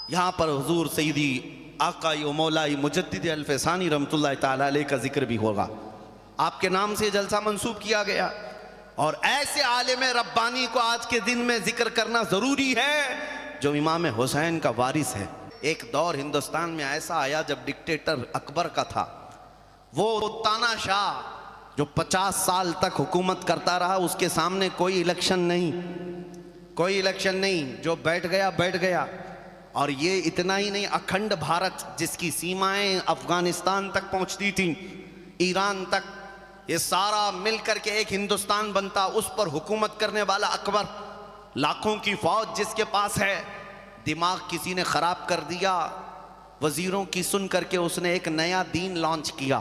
یہاں پر حضور سیدی آقائی و مولائی مجدد الفیسانی رحمۃ اللہ تعالی علیہ کا ذکر بھی ہوگا. آپ کے نام سے جلسہ منسوب کیا گیا اور ایسے عالم ربانی کو آج کے دن میں ذکر کرنا ضروری ہے جو امام حسین کا وارث ہے. ایک دور ہندوستان میں ایسا آیا جب ڈکٹیٹر اکبر کا تھا. وہ تانا شاہ جو 50 سال تک حکومت کرتا رہا، اس کے سامنے کوئی الیکشن نہیں، جو بیٹھ گیا. اور یہ اتنا ہی نہیں، اکھنڈ بھارت جس کی سیمائیں افغانستان تک پہنچتی تھیں، ایران تک، یہ سارا مل کر کے ایک ہندوستان بنتا. اس پر حکومت کرنے والا اکبر، لاکھوں کی فوج جس کے پاس ہے، دماغ کسی نے خراب کر دیا. وزیروں کی سن کر کے اس نے ایک نیا دین لانچ کیا.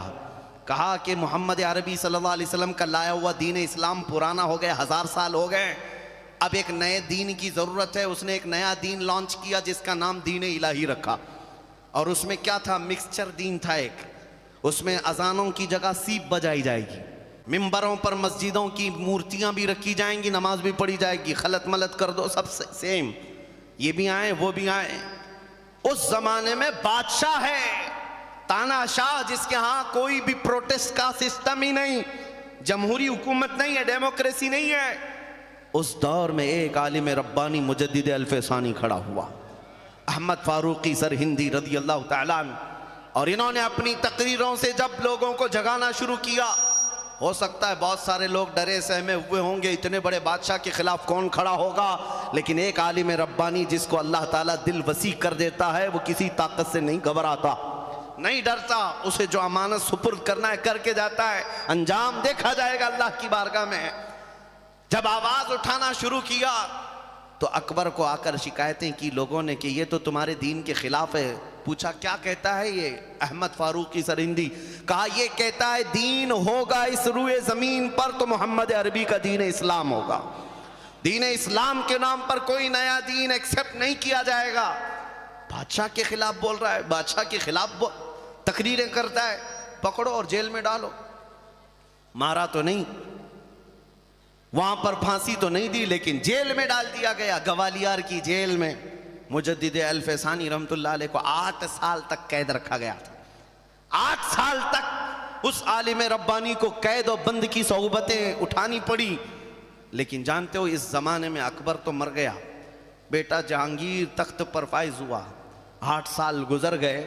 کہا کہ محمد عربی صلی اللہ علیہ وسلم کا لایا ہوا دین اسلام پرانا ہو گیا، 1000 سال ہو گئے، اب ایک نئے دین کی ضرورت ہے. اس نے ایک نیا دین لانچ کیا جس کا نام دین الہی رکھا. اور اس میں کیا تھا؟ مکسچر دین تھا ایک. اس میں اذانوں کی جگہ سیپ بجائی جائے گی، ممبروں پر مسجدوں کی مورتیاں بھی رکھی جائیں گی، نماز بھی پڑھی جائے گی، خلط ملط کر دو سب سیم، یہ بھی آئیں وہ بھی آئیں. اس زمانے میں بادشاہ ہے تانا شاہ، جس کے ہاں کوئی بھی پروٹیسٹ کا سسٹم ہی نہیں، جمہوری حکومت نہیں ہے، ڈیموکریسی نہیں ہے. اس دور میں ایک عالم ربانی مجدد الفیسانی کھڑا ہوا، احمد فاروقی سرہندی رضی اللہ تعالیٰ عنہ. اور انہوں نے اپنی تقریروں سے جب لوگوں کو جگانا شروع کیا، ہو سکتا ہے بہت سارے لوگ ڈرے سہمے ہوئے ہوں گے، اتنے بڑے بادشاہ کے خلاف کون کھڑا ہوگا، لیکن ایک عالم ربانی جس کو اللہ تعالیٰ دل وسیع کر دیتا ہے، وہ کسی طاقت سے نہیں گھبراتا، نہیں ڈرتا. اسے جو امانت سپرد کرنا ہے کر کے جاتا ہے، انجام دیکھا جائے گا اللہ کی بارگاہ میں. جب آواز اٹھانا شروع کیا تو اکبر کو آ کر شکایتیں کی لوگوں نے کہ یہ تو تمہارے دین کے خلاف ہے. پوچھا کیا کہتا ہے یہ احمد فاروقی سرہندی؟ کہا یہ کہتا ہے دین ہوگا اس روئے زمین پر تو محمد عربی کا دین اسلام ہوگا. دین اسلام کے نام پر کوئی نیا دین ایکسپٹ نہیں کیا جائے گا. بادشاہ کے خلاف بول رہا ہے، بادشاہ کے خلاف تقریریں کرتا ہے، پکڑو اور جیل میں ڈالو. مارا تو نہیں، وہاں پر پھانسی تو نہیں دی، لیکن جیل میں ڈال دیا گیا، گوالیار کی جیل میں. مجدد الفیسانی رحمت اللہ علیہ کو 8 سال تک قید رکھا گیا تھا. 8 سال تک اس عالم ربانی کو قید و بند کی صعوبتیں اٹھانی پڑی. لیکن جانتے ہو اس زمانے میں اکبر تو مر گیا، بیٹا جہانگیر تخت پر فائز ہوا. 8 سال گزر گئے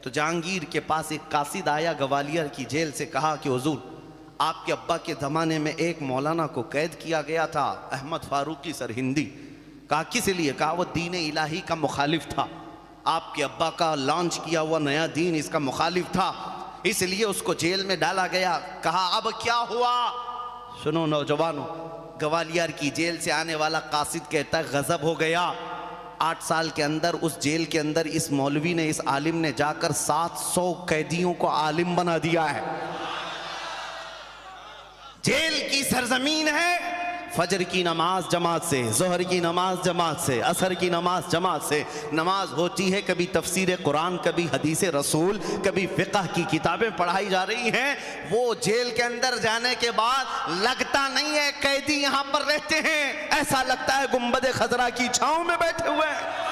تو جہانگیر کے پاس ایک قاصد آیا گوالیار کی جیل سے. کہا کہ حضور آپ کے ابا کے زمانے میں ایک مولانا کو قید کیا گیا تھا، احمد فاروقی سرہندی. کہا کس لیے؟ کہا وہ دین الہی کا مخالف تھا، آپ کے ابا کا لانچ کیا ہوا نیا دین اس کا مخالف تھا، اس لیے اس کو جیل میں ڈالا گیا. کہا اب کیا ہوا؟ سنو نوجوانوں، گوالیار کی جیل سے آنے والا قاصد کہتا ہے غضب ہو گیا. 8 سال کے اندر اس جیل کے اندر اس مولوی نے، اس عالم نے جا کر 700 قیدیوں کو عالم بنا دیا ہے. جیل کی سرزمین ہے، فجر کی نماز جماعت سے، ظہر کی نماز جماعت سے، عصر کی نماز جماعت سے نماز ہوتی ہے. کبھی تفسیر قرآن، کبھی حدیث رسول، کبھی فقہ کی کتابیں پڑھائی جا رہی ہیں. وہ جیل کے اندر جانے کے بعد لگتا نہیں ہے قیدی یہاں پر رہتے ہیں، ایسا لگتا ہے گنبد خضرا کی چھاؤں میں بیٹھے ہوئے ہیں.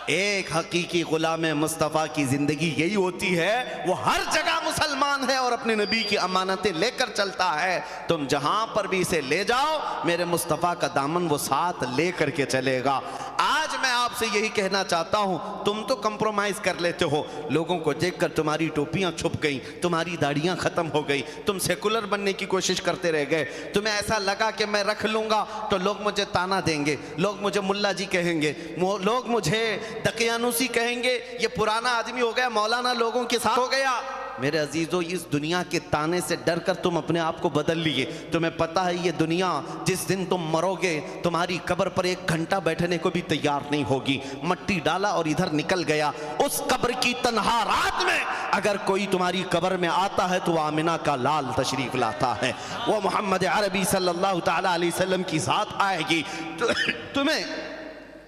ایک حقیقی غلام مصطفیٰ کی زندگی یہی ہوتی ہے، وہ ہر جگہ مسلمان ہے اور اپنے نبی کی امانتیں لے کر چلتا ہے. تم جہاں پر بھی اسے لے جاؤ، میرے مصطفیٰ کا دامن وہ ساتھ لے کر کے چلے گا. آج میں آپ سے یہی کہنا چاہتا ہوں، تم تو کمپرومائز کر لیتے ہو. لوگوں کو دیکھ کر تمہاری ٹوپیاں چھپ گئیں، تمہاری داڑیاں ختم ہو گئی، تم سیکولر بننے کی کوشش کرتے رہ گئے. تمہیں ایسا لگا کہ میں رکھ لوں گا تو لوگ مجھے تانا دیں گے، لوگ مجھے ملا جی کہیں گے، لوگ مجھے دقیانوسی کہیں گے، یہ پرانا آدمی ہو گیا، مولانا لوگوں کے ساتھ ہو گیا. میرے عزیزو، اس دنیا کے تانے سے ڈر کر تم اپنے آپ کو بدل لیے. تمہیں پتہ ہے یہ دنیا جس دن تم مرو گے، تمہاری قبر پر 1 گھنٹہ بیٹھنے کو بھی تیار نہیں ہوگی. مٹی ڈالا اور ادھر نکل گیا. اس قبر کی تنہا رات میں اگر کوئی تمہاری قبر میں آتا ہے تو وہ آمنہ کا لال تشریف لاتا ہے، وہ محمد عربی صلی اللہ تعالی علیہ وسلم کی ذات آئے گی. تمہیں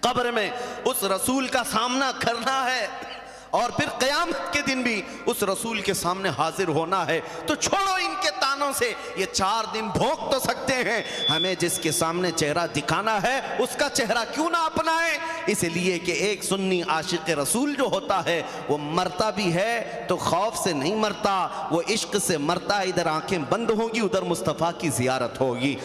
قبر میں اس رسول کا سامنا کرنا ہے اور پھر قیامت کے دن بھی اس رسول کے سامنے حاضر ہونا ہے. تو چھوڑو ان کے تانے پریشانوں سے یہ 4 دن بھوگ تو سکتے ہیں، ہمیں جس کے سامنے چہرہ دکھانا ہے اس کا چہرہ کیوں نہ اپنائیں؟ اس لیے کہ ایک سنی عاشق رسول جو ہوتا ہے وہ مرتا بھی ہے تو خوف سے نہیں مرتا، وہ عشق سے مرتا، ادھر آنکھیں بند ہوں گی ادھر مصطفیٰ کی زیارت ہوگی۔